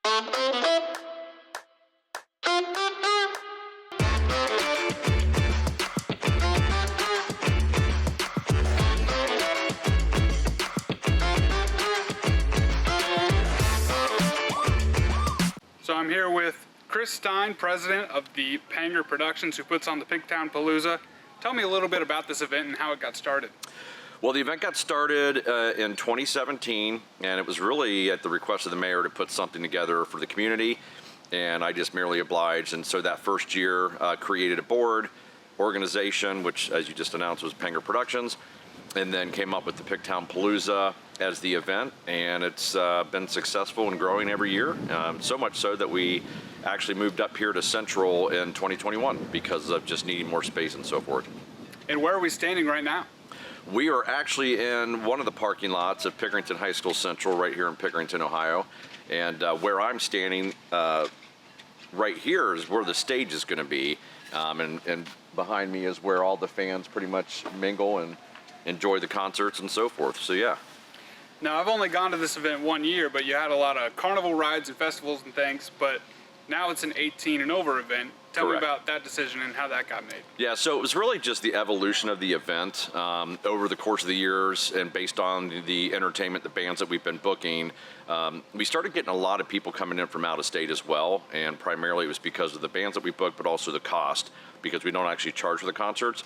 So I'm here with Chris Stein, president of the Panger Productions, who puts on the Picktown Palooza. Tell me a little bit about this event and how it got started. Well, the event got started in 2017, and it was really at the request of the mayor to put something together for the community, and I just merely obliged. And so that first year created a board organization, which, as you just announced, was Panger Productions, and then came up with the Picktown Palooza as the event, and it's been successful and growing every year, so much so that we actually moved up here to Central in 2021 because of just needing more space and so forth. And where are we standing right now? We are actually in one of the parking lots of Pickerington High School Central right here in Pickerington, Ohio, and where I'm standing right here is where the stage is going to be, and behind me is where all the fans pretty much mingle and enjoy the concerts and so forth. So yeah. Now, I've only gone to this event 1 year, but you had a lot of carnival rides and festivals and things, but now it's an 18 and over event. Tell me about that decision and how that got made. Yeah, so it was really just the evolution of the event over the course of the years, and based on the entertainment, the bands that we've been booking, we started getting a lot of people coming in from out of state as well, and primarily it was because of the bands that we booked, but also the cost, because we don't actually charge for the concerts.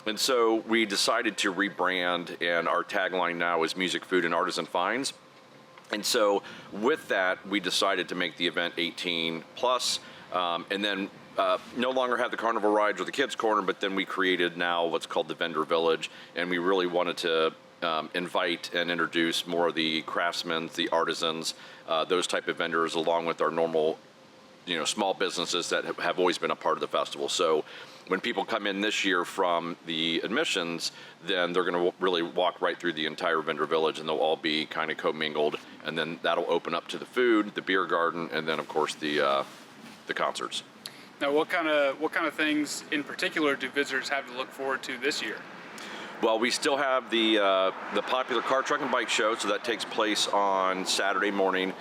And so we decided to rebrand, and our tagline now is Music, Food, and Artisan Finds. And so with that, we decided to make the event 18 plus, and then no longer have the carnival rides or the kids corner, but then we created now what's called the Vendor Village, and we really wanted to invite and introduce more of the craftsmen, the artisans, those type of vendors, along with our normal, small businesses that have always been a part of the festival. So when people come in this year from the admissions, then they're going to really walk right through the entire Vendor Village, and they'll all be kind of commingled, and then that'll open up to the food, the beer garden, and then of course the concerts. Now, what kind of things in particular do visitors have to look forward to this year? Well, we still have the popular car, truck, and bike show, so that takes place on Saturday morning,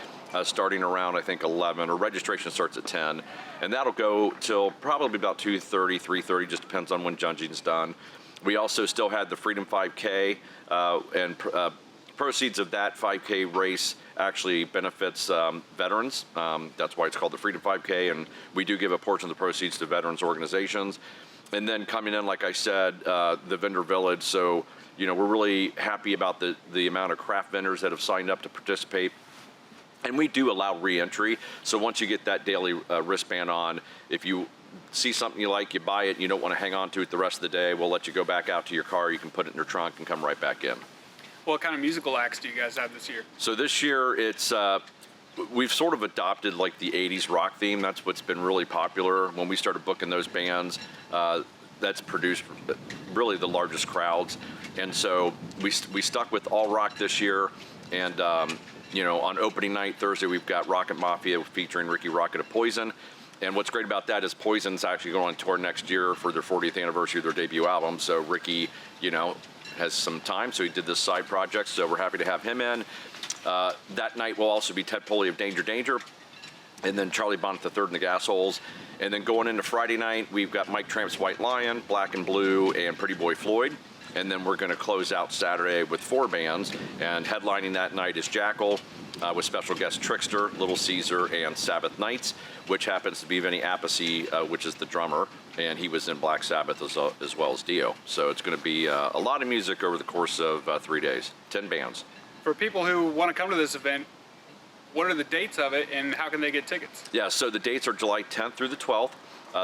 starting around, I think, 11, or registration starts at 10, and that'll go till probably about 2:30, 3:30, just depends on when judging's done. We also still had the Freedom 5K, and proceeds of that 5K race actually benefits veterans. That's why it's called the Freedom 5K, and we do give a portion of the proceeds to veterans organizations. And then coming in, like I said, the Vendor Village, so we're really happy about the amount of craft vendors that have signed up to participate. And we do allow re-entry, so once you get that daily wristband on, if you see something you like, you buy it, and you don't want to hang on to it the rest of the day, we'll let you go back out to your car, you can put it in your trunk and come right back in. What kind of musical acts do you guys have this year? So this year, it's we've sort of adopted like the 80s rock theme. That's what's been really popular. When we started booking those bands, that's produced really the largest crowds. And so we stuck with all rock this year, and on opening night Thursday, we've got Rocket Mafia featuring Ricky Rocket of Poison. And what's great about that is Poison's actually going on tour next year for their 40th anniversary of their debut album. So Ricky, has some time, so he did this side project. So we're happy to have him in. That night will also be Ted Poley of Danger Danger, and then Charlie Bonnet III and the Gas Holes. And then going into Friday night, we've got Mike Tramp's White Lion, Black and Blue, and Pretty Boy Floyd. And then we're going to close out Saturday with 4 bands, and headlining that night is Jackal, with special guest Trickster, Little Caesar, and Sabbath Nights, which happens to be Vinny Appice, which is the drummer, and he was in Black Sabbath as well as Dio. So it's going to be a lot of music over the course of 3 days, 10 bands. For people who want to come to this event, what are the dates of it, and how can they get tickets? Yeah, so the dates are July 10th through the 12th.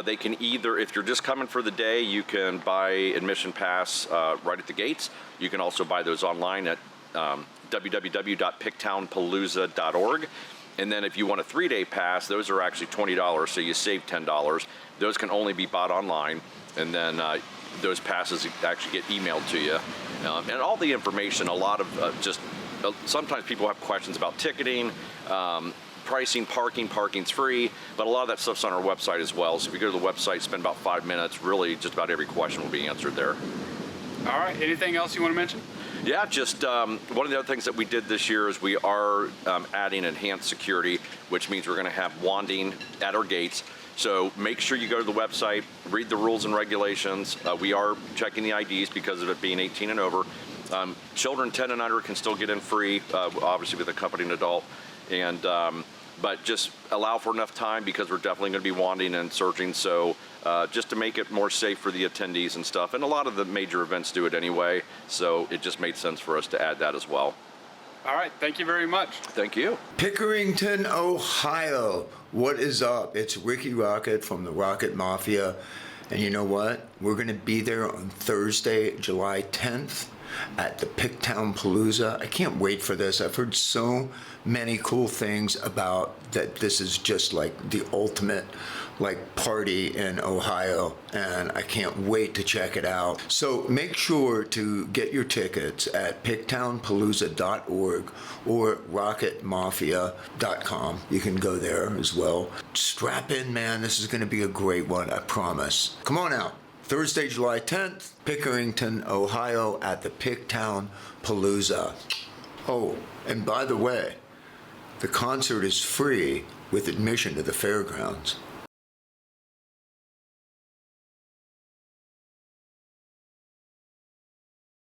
They can either, if you're just coming for the day, you can buy admission pass right at the gates. You can also buy those online at www.picktownpalooza.org. And then if you want a 3-day pass, those are actually $20, so you save $10. Those can only be bought online, and then those passes actually get emailed to you. And all the information, a lot of sometimes people have questions about ticketing, pricing, parking's free, but a lot of that stuff's on our website as well. So if you go to the website, spend about 5 minutes, really just about every question will be answered there. All right, anything else you want to mention? Yeah, just one of the other things that we did this year is we are adding enhanced security, which means we're going to have wanding at our gates. So make sure you go to the website, read the rules and regulations. We are checking the IDs because of it being 18 and over. Children 10 and under can still get in free, obviously with accompanying adult. And but just allow for enough time because we're definitely going to be wanding and searching. So just to make it more safe for the attendees and stuff. And a lot of the major events do it anyway. So it just made sense for us to add that as well. All right. Thank you very much. Thank you. Pickerington, Ohio. What is up? It's Ricky Rocket from the Rocket Mafia. And you know what? We're going to be there on Thursday, July 10th at the Picktown Palooza. I can't wait for this. I've heard so many cool things about that. This is just like the ultimate party in Ohio, and I can't wait to check it out. So make sure to get your tickets at picktownpalooza.org or rocketmafia.com. You can go there as well. Strap in, man. This is going to be a great one, I promise. Come on out. Thursday, July 10th, Pickerington, Ohio at the Picktown Palooza. Oh, and by the way, the concert is free with admission to the fairgrounds.